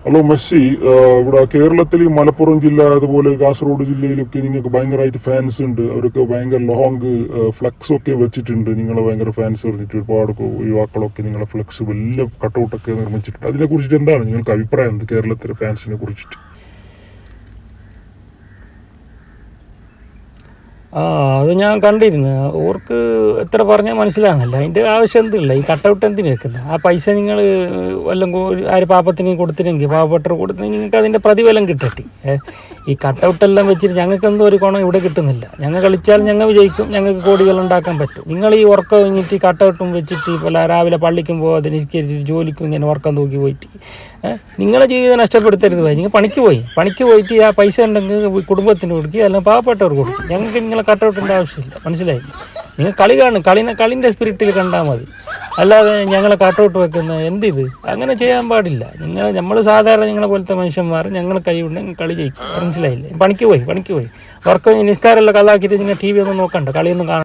Hello Messi, ഇവിടെ കേരളത്തിൽ മലപ്പുറം ജില്ല അതുപോലെ കാസർഗോഡ് ജില്ലയിലൊക്കെ നിങ്ങൾക്ക് ഭയങ്കരമായിട്ട് ഫാൻസ് ഉണ്ട്. അവരൊക്കെ ഭയങ്കര ലോങ് ഫ്ലെക്സ് ഒക്കെ വെച്ചിട്ടുണ്ട്. നിങ്ങളെ ഭയങ്കര ഫാൻസ് പറഞ്ഞിട്ട് ഒരുപാട് യുവാക്കളൊക്കെ നിങ്ങളെ ഫ്ലെക്സ് വലിയ കട്ടൗട്ടൊക്കെ നിർമ്മിച്ചിട്ടുണ്ട്. അതിനെ കുറിച്ചിട്ട് എന്താണ് നിങ്ങൾക്ക് അഭിപ്രായം? കേരളത്തിലെ ഫാൻസിനെ കുറിച്ചിട്ട്? അത് ഞാൻ കണ്ടിരുന്നു. ഓർക്ക് എത്ര പറഞ്ഞാൽ മനസ്സിലാകുന്നില്ല. അതിൻ്റെ ആവശ്യം എന്തില്ല. ഈ കട്ടൗട്ട് എന്തിനു വെക്കുന്നത്? ആ പൈസ നിങ്ങൾ വല്ലതും ആര് പാപ്പത്തിന് കൊടുത്തില്ലെങ്കിൽ, പാവപ്പെട്ടവർ കൊടുത്തില്ലെങ്കിൽ നിങ്ങൾക്ക് അതിൻ്റെ പ്രതിഫലം കിട്ടട്ടെ. ഈ കട്ടൗട്ടെല്ലാം വെച്ചിട്ട് ഞങ്ങൾക്കെന്തോ ഒരു ഗുണം ഇവിടെ കിട്ടുന്നില്ല. ഞങ്ങൾ കളിച്ചാൽ ഞങ്ങൾ വിജയിക്കും, ഞങ്ങൾക്ക് കോടികൾ ഉണ്ടാക്കാൻ പറ്റും. നിങ്ങൾ ഈ ഉറക്കം കഴിഞ്ഞിട്ട് ഈ കട്ടൗട്ടും വെച്ചിട്ട് ഇപ്പോൾ രാവിലെ പള്ളിക്കും പോകാതെ നിസ്കരിച്ചിട്ട് ജോലിക്കും ഇങ്ങനെ ഉറക്കം തൂക്കി പോയിട്ട് നിങ്ങളെ ജീവിതം നഷ്ടപ്പെടുത്തരുത്. നിങ്ങൾ പണിക്ക് പോയിട്ട് ആ പൈസ ഉണ്ടെങ്കിൽ കുടുംബത്തിന് കൊടുക്കുക, അല്ലെങ്കിൽ പാവപ്പെട്ടവർ കൊടുക്കും. ഞങ്ങൾക്ക് നിങ്ങളെ കട്ടൗട്ടിൻ്റെ ആവശ്യമില്ല. മനസ്സിലായി? നിങ്ങൾ കളി കാണും, കളിൻ്റെ സ്പിരിറ്റിൽ കണ്ടാൽ മതി. അല്ലാതെ ഞങ്ങളെ കട്ടൗട്ട് വെക്കുന്ന എന്തിത്? അങ്ങനെ ചെയ്യാൻ പാടില്ല. നമ്മൾ സാധാരണ നിങ്ങളെ പോലത്തെ മനുഷ്യന്മാർ ഞങ്ങൾ കൈ ഉണ്ടെങ്കിൽ കളി ജയിക്കും. മനസ്സിലായില്ലേ? പണിക്ക് പോയി വർക്ക് നിസ്കാരമെല്ലാം കഥാക്കിയിട്ട് നിങ്ങൾ TV ഒന്നും നോക്കണ്ട, കളിയൊന്നും കാണാൻ.